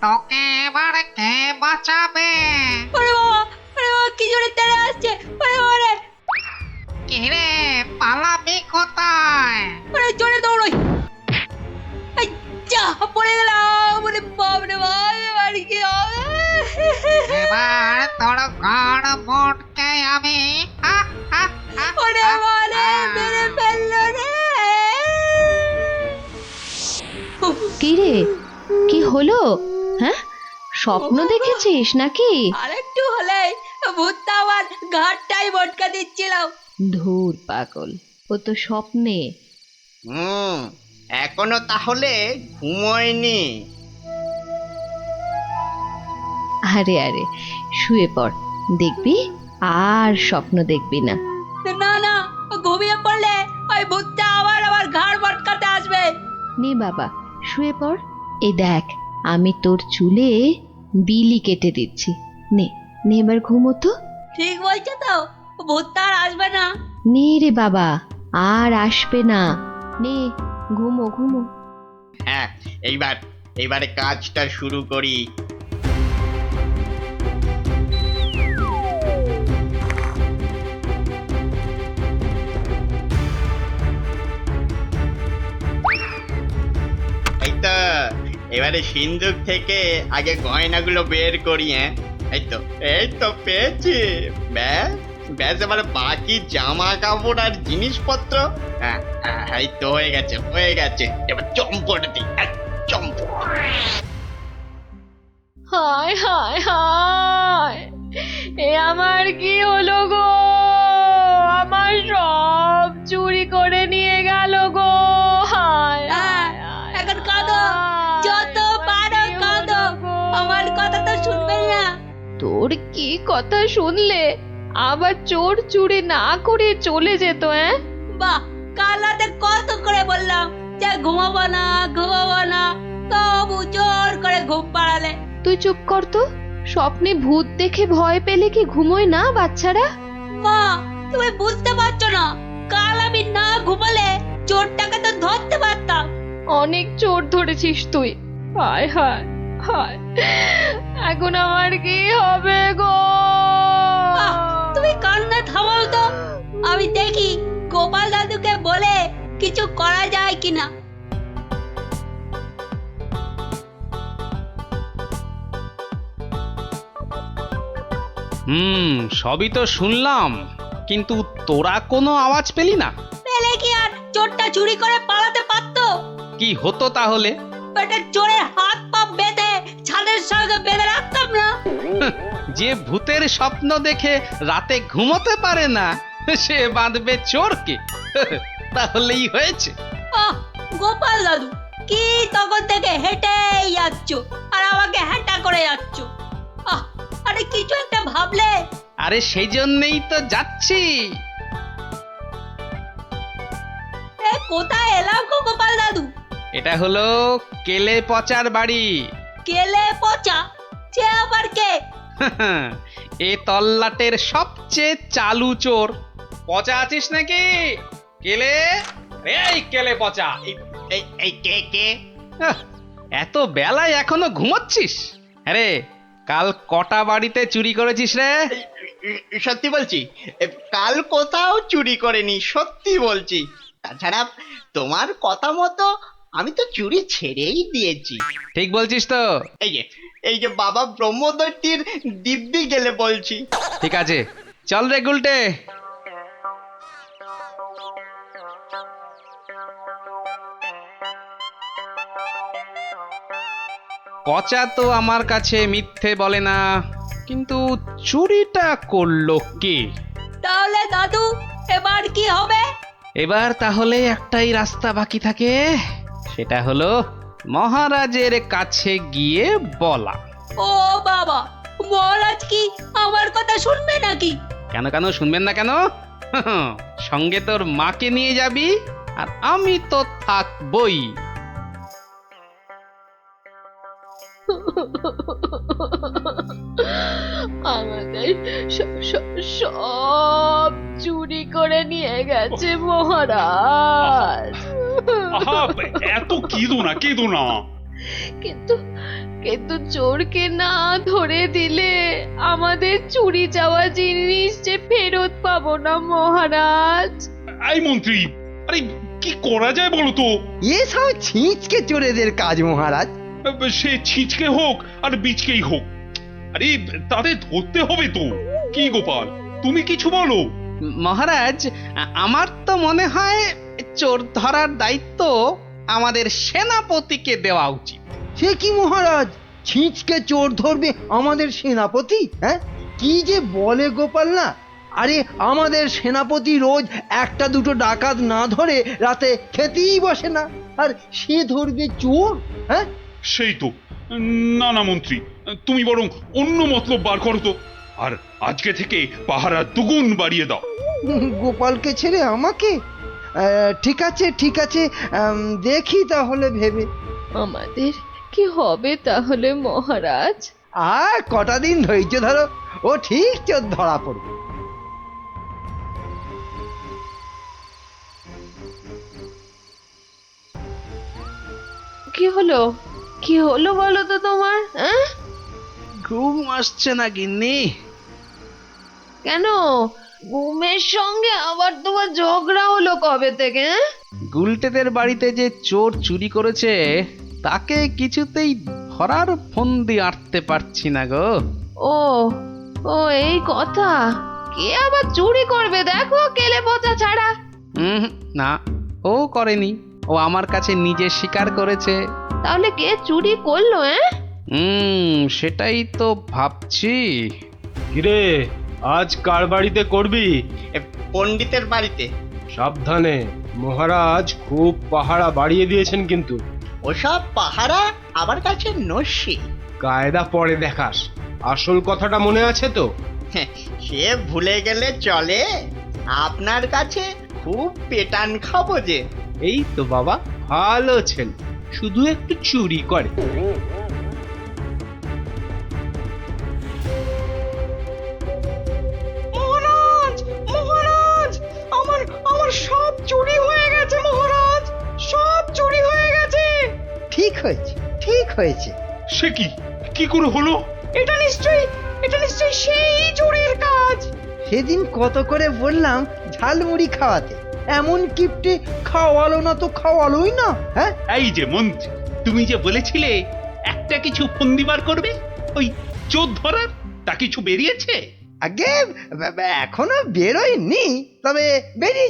তোকে এবার কে বাঁচাবে? ওরে বাবা, কি জোরে তেড়ে আসছে! ওরে বাবা রে! কে রে, পালাবি কোথায়? ওরে জোরে দৌড়ই! এই যা, পড়ে গেলাম! ওরে বাপ রে বাপ, এবার কি হবে? এবার তোর ঘর মোটকে আমি ওরে বাবা রে, মেরে ফেললো রে! কি রে, কি হলো? হ্যাঁ, স্বপ্ন দেখেছিস নাকি? আরেকটু হলে ভূতটা আমার ঘাটটাই মটকা দিচ্ছিল। ধুর পাগল, ও তো স্বপ্নে। এখনো তাহলে ঘুমোয়নি? আরে আরে, শুয়ে পড়, দেখবি আর স্বপ্ন দেখবি না। না না, ঘুমিয়ে পড়লে ওই ভূতটা আবার আমার ঘাড় মটকাতে আসবে। নে বাবা, শুয়ে পড়। এই দেখ, আমি তোর চুলে বিলি কেটে দিচ্ছি। নে নে, এবার ঘুমো তো। ঠিক বলছো তো, ভূতটা আর আসবে না? নে রে বাবা, আর আসবে না। নে, ঘুমো ঘুমো। হ্যাঁ, এইবারে কাজটা শুরু করি। এই তো, এবারে সিন্দুক থেকে আগে গয়নাগুলো বের করি। হ্যাঁ, এই তো পেয়েছি। ব্যাস ব্যাস, এবারে বাকি জামা কাপড় আর জিনিসপত্র। এই তো হয়ে গেছে। এবার চম্পট দিই, চম্পট। হায় হায় হায়, এ আমার কি হলো গো? আমার সব চুরি করে নিয়ে গেল গো। হায় হায় হায়, এখন কাঁদো, যত পারো কাঁদো, আমার কথা তো শুনবে না। তোর কি কথা শুনলে আবার চোর চুরি না করে চলে যেত? বাহ, কাল রাতে কত করে বললাম যে ঘুমাবো না, তবু জোর করে ঘুম পাড়ালে। তুই চুপ কর তো। স্বপ্নে ভূত দেখে ভয় পেলে কি ঘুমোয় না বাচ্চারা? মা, তুমি বুঝতে পারছো না, কাল আমি না ঘুমালে চোরটাকে তো ধরতে পারতাম। অনেক চোর ধরেছিস তুই। হায় হায় হায়, এখন আমার কি হবে গো? আহ, তুমি কান্না থামাও তো, আমি দেখি গোপাল দাদুকে বলে কিছু করা যায় কিনা। সবই তো শুনলাম, কিন্তু তোরা কোনো আওয়াজ পেলি না? পেলে কি আর চোরটা চুরি করে পালাতে পারতো? কি হতো তাহলে? পেটের চোরের হাত পা বেঁধে ছাদের সঙ্গে বেঁধে রাখতাম না? যে ভূতের স্বপ্ন দেখে রাতে ঘুমোতে পারে না, সে বাঁধবে চোরকে। তাহলেই হয়েছে। আহ, গোপাল দাদু, কি তখন থেকে হেঁটেই যাচ্ছ আর আমাকে হ্যাঁটা করে যাচ্ছ? আরে কিছু একটা ভাবলে। আরে সেই জন্যই তো যাচ্ছি। কোথায় এলাম গো গোপাল দাদু? এটা হলো কেলে পচার বাড়ি। কেলে পচা? সে আবার কে? এ তল্লাটের সবচেয়ে চালু চোর। পচা আছিস নাকি? কেলে, এই কেলে পচা। এই কে? এত বেলায় এখনো ঘুমোচ্ছিস? আরে কাল কটা বাড়িতে চুরি করেছিস রে? সত্যি বলছি, কাল কোথাও চুরি করেনি, সত্যি বলছি। তাছাড়া তোমার কথা মতো আমি তো চুরি ছেড়েই দিয়েছি। ঠিক বলছিস তো? এই যে বাবা ব্রহ্মদৈত্যের দিব্যি গেলে বলছি। ঠিক আছে, চল রে গুলটে। পচা তো আমার কাছে মিথ্যে বলে না, কিন্তু চুরিটা করলো কে? তাহলে দাদু, এবার কি হবে? এবার তাহলে একটাই রাস্তা বাকি থাকে, সেটা হলো মহারাজের কাছে গিয়ে বলা। ও বাবা, মহারাজ কি আমার কথা শুনবে নাকি? কেন কেন শুনবেন না কেন? সঙ্গে তোর মাকে নিয়ে যাবি, আর আমি তো থাকবই। আমাদের সব চুরি করে নিয়ে গেছে মহারাজ। আহা, এত কেঁদো না। কিন্তু কিন্তু চোরকে না ধরে দিলে আমাদের চুরি যাওয়া জিনিস যে ফেরত পাবো না মহারাজ। এই মন্ত্রী, আরে কি করা যায় বলো তো? এসব ছিঁচকে চোরেদের কাজ মহারাজ। সে ছিঁচকে হোক আর বিচকেই হোক, আরে তাদের ধরতে হবে তো। কি গোপাল, তুমি কিছু বলো? মহারাজ, আমার তো মনে হয় চোর ধরার দায়িত্ব আমাদের সেনাপতিকে দেওয়া উচিত। সে কি মহারাজ, ছিঁচকে চোর ধরবে আমাদের সেনাপতি? হ্যাঁ, কি যে বলে গোপাল না। আরে আমাদের সেনাপতি রোজ একটা দুটো ডাকাত না ধরে রাতে খেতেই বসে না, আর সে ধরবে চোর? হ্যাঁ, সেই তো। না না মন্ত্রী, তুমি বরং অন্য মতলব বার করো তো। আর আজকে থেকে পাহারা দুগুণ বাড়িয়ে দাও। গোপালকে ছেড়ে আমাকে? ঠিক আছে ঠিক আছে, দেখি তাহলে ভেবে। আমাদের কি হবে তাহলে মহারাজ? আর কটা দিন ধৈর্য ধরো, ও ঠিক চোর ধরা পড়বে। কি হলো বলো তো তোমার? হ্যাঁ, ঘুম আসছে না গিন্নি? কেন ঘুমের সঙ্গে আবার তোমার ঝগড়া হলো কবে থেকে? গুলটেদের বাড়িতে যে চোর চুরি করেছে তাকে কিছুতেই ধরার ফন্দি আঁটতে পারছি না গো। ও ও এই কথা। কে আবার চুরি করবে দেখো, কেলে পচা ছাড়া। না, ও করেনি, ও আমার কাছে নিজে স্বীকার করেছে। তাহলে কে চুরি করলো? সেটাই তো ভাবছি। কিরে, আজ কার বাড়িতে করবি? পণ্ডিতের বাড়িতে। সাবধানে, মহারাজ খুব পাহারা বাড়িয়ে দিয়েছেন কিন্তু। ওসব পাহারা আমার কাছে নস্যি। কায়দা পরে দেখাস, আসল কথাটা মনে আছে তো? সে ভুলে গেলে চলে? আপনার কাছে খুব পেটান খাবো যে। এই তো বাবা, ভালো ছেলে, শুধু একটু চুরি করে। মহারাজ মহারাজ, আমার সব চুরি হয়ে গেছে মহারাজ, সব চুরি হয়ে গেছে। ঠিক হয়েছে ঠিক হয়েছে। সে কি, কি করে হলো? এটা নিশ্চয়ই সেই চোরের কাজ। সেদিন কত করে বললাম ঝালমুড়ি খাওয়াতে, এমন কিপটে খাওয়ালো না তো খাওয়ালোই না। হ্যাঁ, এই যে মন্ত্রী, তুমি যে বলেছিলে একটা কিছু ফন্দি বার করবে ওই চোর ধরার, তা কিছু বেরিয়েছে? আগে এখনো বেরোয়নি, তবে বেরিয়ে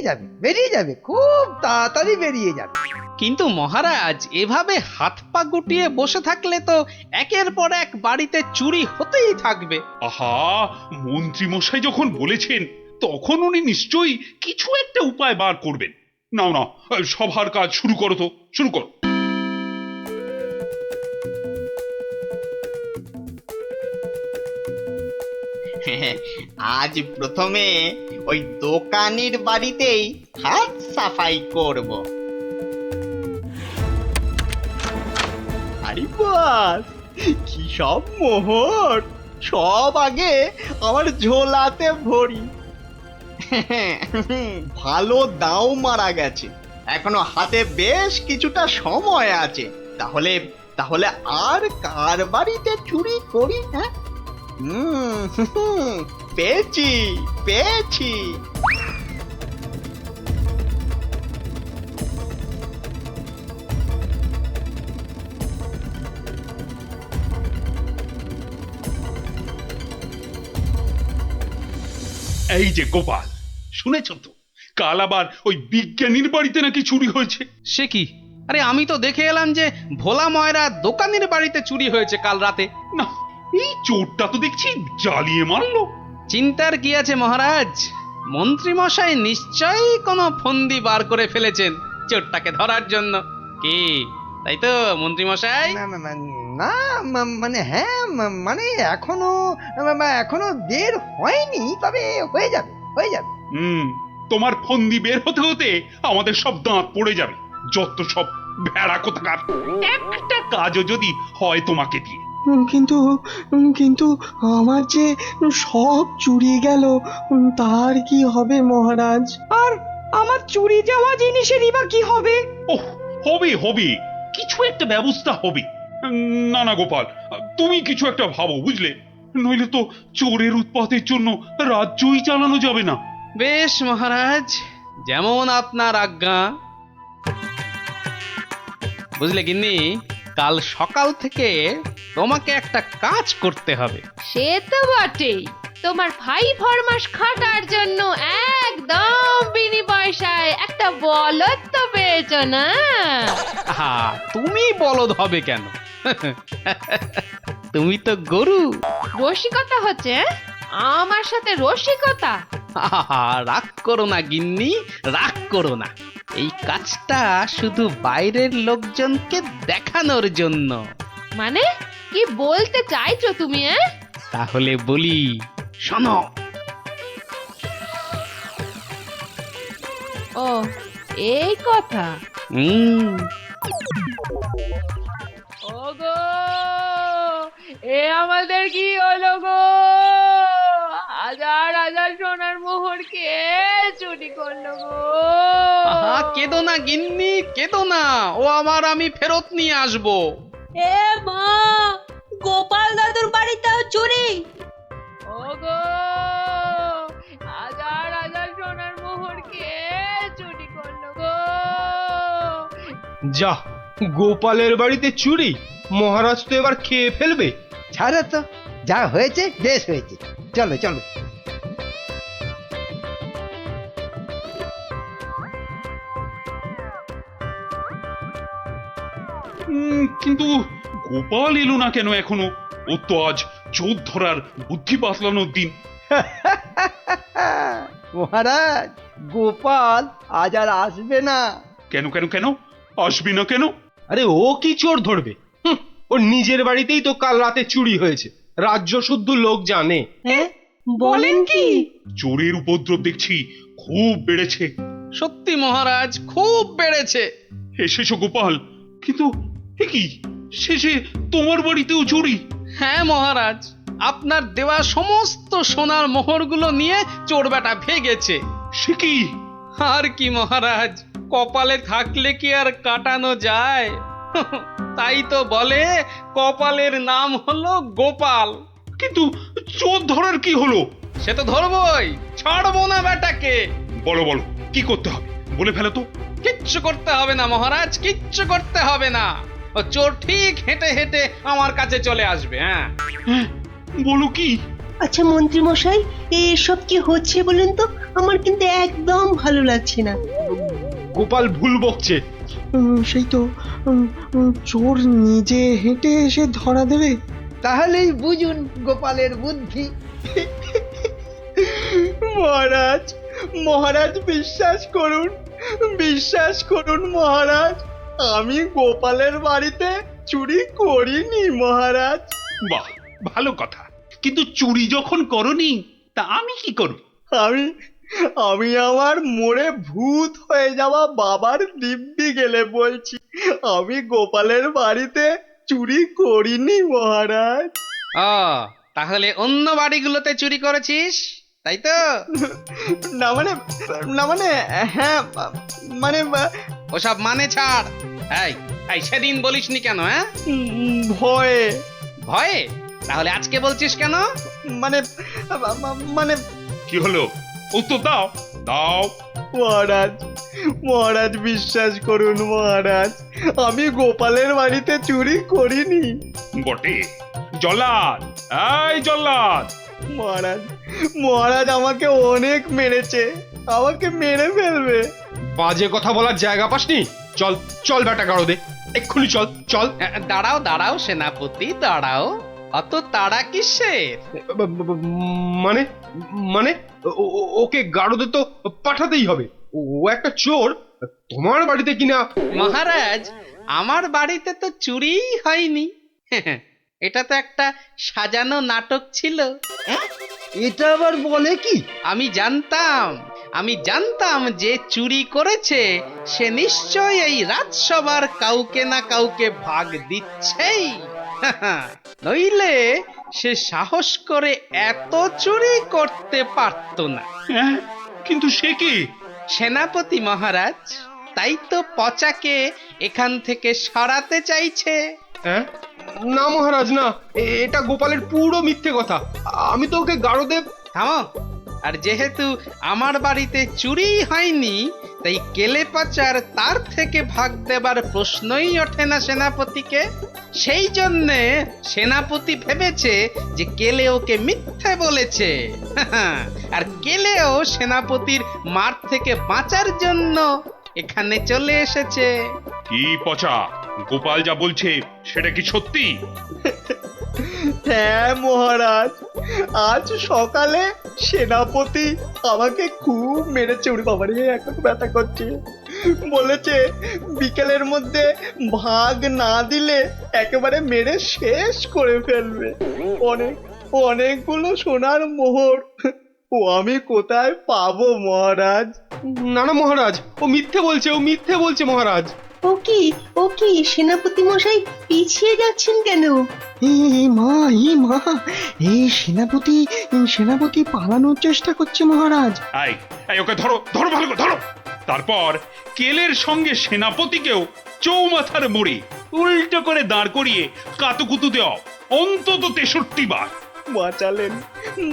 যাবে, খুব তাড়াতাড়ি বেরিয়ে যাবে। কিন্তু মহারাজ, এভাবে হাত পা গুটিয়ে বসে থাকলে তো একের পর এক বাড়িতে চুরি হতেই থাকবে। আহা, মন্ত্রী মশাই যখন বলেছেন তখন উনি নিশ্চয়ই কিছু একটা উপায় বার করবেন। নাও না, সভার কাজ শুরু করো তো, শুরু করো। আজ প্রথমে ওই দোকানির বাড়িতেই হাত সাফাই করব। আরে বাস, কি সব মোহর! সব আগে আমার ঝোলাতে ভরি। ভালো দাও মারা গেছে, এখনো হাতে বেশ কিছুটা সময় আছে। তাহলে তাহলে আর কার বাড়িতে চুরি করি? হ্যাঁ, পেয়েছি। এই যে গোপাল, শুনেছ তো কাল আবার ওই বিজ্ঞানীর বাড়িতে নাকি চুরি হয়েছে? সে কি? আরে আমি তো দেখে এলাম যে ভোলা ময়রা দোকানের বাড়িতে চুরি হয়েছে কাল রাতে। না, এই চোরটা তো দেখছি জ্বালিয়ে মারলো। চিন্তার কি আছে মহারাজ, মন্ত্রী মশাই নিশ্চয়ই কোনো ফন্দি বার করে ফেলেছেন চোরটাকে ধরার জন্য। কি তাই তো মন্ত্রী মশাই? না মানে হ্যাঁ, মানে এখনো বের হয়নি, তবে হয়ে যাবে। তোমার ফন্দি বের হতে হতে আমাদের সব দাঁত পড়ে যাবে। যত সব ভেড়া কোথাকার, একটা কাজও যদি হয় তোমাকে দিয়ে। কিন্তু কিন্তু আমার যে সব চুরি গেল, তার কি হবে মহারাজ? আর আমার চুরি যাওয়া জিনিসেরই বা কি হবে? ওহ, হবে হবে, কিছু একটা ব্যবস্থা হবে। না না গোপাল, তুমি কিছু একটা ভাবো, বুঝলে? নইলে তো চোরের উৎপাতের জন্য রাজ্যই চালানো যাবে না। বেশ মহারাজ, যেমন আপনার আজ্ঞা। বুঝলে গিন্নি, কাল সকাল থেকে তোমাকে একটা কাজ করতে হবে। সে তো বটেই, তোমার ভাই ফরমাস খাটার জন্য একদম বিনি পয়সায় একটা বলদ তো পেয়েছ না? আহা, তুমি বলদ হবে কেন? তুমি তো গরু। রসিকতা হচ্ছে? আমার সাথে রসিকতা? আহা, রাগ করো না গিন্নি, রাগ করো না। এই কাজটা শুধু বাইরের লোকজনকে দেখানোর জন্য। মানে কি বলতে চাইছো তুমি? তাহলে বলি, শোনো। ও, এই কথা। ওগো, এ আমাদের কি হলো গো? হাজার হাজার সোনার মোহর কে চুরি করলো গো? আহা, কেঁদো না গিন্নি, কেঁদো না। ও আমার, আমি ফেরত নিয়ে আসবো। এ মা, গোপাল দাদুর বাড়িতেও চুরি? ওগো, হাজার হাজার সোনার মোহর কে চুরি করলো গো? যা, গোপালের বাড়িতে চুরি! মহারাজ তো এবার খেয়ে ফেলবে। ছাড়ো তো, যা হয়েছে বেশ হয়েছে, চলো চলো। কিন্তু গোপাল এলো না কেন এখনো? ও তো আজ চোর ধরার বুদ্ধি বাতলানোর দিন। মহারাজ, গোপাল আজ আর আসবে না। কেন কেন কেন আসবে না কেন? আরে ও কি চোর ধরবে? ওর নিজের বাড়িতেই তো কাল রাতে চুরি হয়েছে, রাজ্য শুদ্ধ লোক জানে। হ্যাঁ, বলেন কি? চোরের উপদ্রব দেখছি খুব বেড়েছে। সত্যি মহারাজ, খুব বেড়েছে। এসেছো গোপাল, কিন্তু এ কি, শেষে তোমার বাড়িতেও চুরি? হ্যাঁ মহারাজ, আপনার দেওয়া সমস্ত সোনার মোহরগুলো নিয়ে চোর বেটা ভেগেছে। সে কি? আর কি মহারাজ, কপালে থাকলে কি আর কাটানো যায়? তাই তো বলে কপালের নাম হলো গোপাল। কিন্তু চোর ধরার কি হলো? সে তো ধরবই, ছাড়বো না বেটাকে। বলো বলো, কি করতে হবে বলে ফেলো তো। কিচ্ছু করতে হবে না মহারাজ, কিচ্ছু করতে হবে না। ও চোর ঠিক হেঁটে হেঁটে আমার কাছে চলে আসবে। হ্যাঁ, বলো কি? আচ্ছা মন্ত্রী মশাই, এসব কি হচ্ছে বলুন তো? আমার কিন্তু একদম ভালো লাগছে না। গোপাল ভুল বকছে। সেই তো, চোর নিজে হেঁটে এসে ধরা দেবে। তাহলেই বুঝুন গোপালের বুদ্ধি। মহারাজ, মহারাজ বিশ্বাস করুন, বিশ্বাস করুন মহারাজ, আমি গোপালের বাড়িতে চুরি করিনি মহারাজ। বাহ, ভালো কথা। কিন্তু চুরি যখন করনি, তা আমি কি করব? আমি আমি আমার মোড়ে ভূত হয়ে যাওয়া বাবার দিব্যি গেলে বলছি, আমি গোপালের বাড়িতে চুরি করিনি মহারাজ। ও, তাহলে অন্য বাড়িগুলোতে চুরি করেছিস, তাই তো? না মানে, না মানে, হ্যাঁ মানে, ওসব মানে ছাড়। এই এই সেদিন বলিসনি কেন? হ্যাঁ, ভয়ে। ভয়ে? তাহলে আজকে বলছিস কেন? মানে মানে কি হলো? উত্তর দাও, দাও। মহারাজ, মহারাজ বিশ্বাস করুন মহারাজ, আমি গোপালের বাড়িতে চুরি করিনি। বটে? জল্লাদ, এই জল্লাদ! মহারাজ, মহারাজ আমাকে অনেক মেরেছে, আমাকে মেরে ফেলবে। বাজে কথা বলার জায়গা পাসনি? চল চল বেটা গাড়ো দে, এক্ষুনি চল চল। দাঁড়াও দাঁড়াও সেনাপতি, দাঁড়াও। অত তাড়া কিসের? মানে মানে ওকে গাড়োদে তো পাঠাতেই হবে। ও একটা চোর, তোমার বাড়িতে কিনা। মহারাজ, আমার বাড়িতে তো চুরিই হয়নি। এটা তো একটা সাজানো নাটক ছিল। এটা আবার বলে কি? আমি জানতাম যে চুরি করেছে সে নিশ্চয়ই এই রাজসভার কাউকে না কাউকে ভাগ দিচ্ছেই। নইলে সে সাহস করে এত চুরি করতে পারত না। হ্যাঁ, কিন্তু সে কি? সেনাপতি মহারাজ, তাই তো পচাকে এখান থেকে সরাতে চাইছে। হ্যাঁ, না মহারাজ না, এটা গোপালের পুরো মিথ্যে কথা। আমি তো ওকে গারদে। থামো। আর যেহেতু আমার বাড়িতে চুরি হয়নি, তাই কেলে পচার তার থেকে ভাগ দেবার প্রশ্নই ওঠে না সেনাপতিকে। সেই জন্যে সেনাপতি ভেবেছে যে কেলে ওকে মিথ্যে বলেছে। আর কেলেও সেনাপতির মার থেকে বাঁচার জন্য এখানে চলে এসেছে। কি পচা, গোপাল যা বলছে সেটা কি সত্যি? হ্যাঁ মহারাজ, আজ সকালে সেনাপতি আমাকে খুব মেরেছে। ওরে বাবারে, এখন ব্যথা করছে। বলেছে বিকেলের মধ্যে ভাগ না দিলে একেবারে মেরে শেষ করে ফেলবে। অনেকগুলো সোনার মোহর ও আমি কোথায় পাবো মহারাজ? না না মহারাজ, ও মিথ্যে বলছে, ও মিথ্যে বলছে মহারাজ। ও কি সেনাপতি মশাই পিছিয়ে যাচ্ছেন কেন? মা এই সেনাপতি পালানোর চেষ্টা করছে মহারাজ। এই ওকে ধরো, ধরো, ভালো করে ধরো। তারপর কেলের সঙ্গে সেনাপতিকেও চৌমাথার মোড়ে উল্টো করে দাঁড় করিয়ে কাতুকুতু দেওয়া অন্তত 63 বার।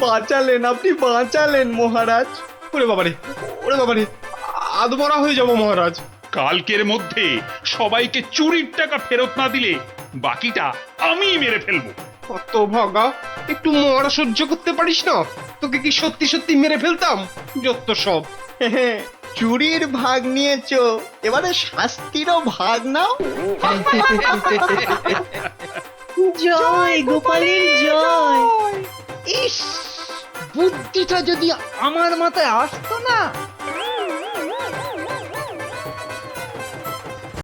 বাঁচালেন, আপনি বাঁচালেন মহারাজ। ওরে বাবারে, ওরে বাবারে, আদমরা হয়ে যাবো মহারাজ। কালকের মধ্যে সবাইকে চুরির টাকা ফেরত না দিলে বাকিটা আমি মেরে ফেলবো। কত ভাগা, একটু মরা সহ্য করতে পারিস না? তোকে কি সত্যি সত্যি মেরে ফেলতাম? যত সব। চুরির ভাগ নিয়েছো, এবারে শাস্তিরও ভাগ নাও। জয় গোপালের জয়। ইস, বুদ্ধিটা যদি আমার মাথায় আসতো না,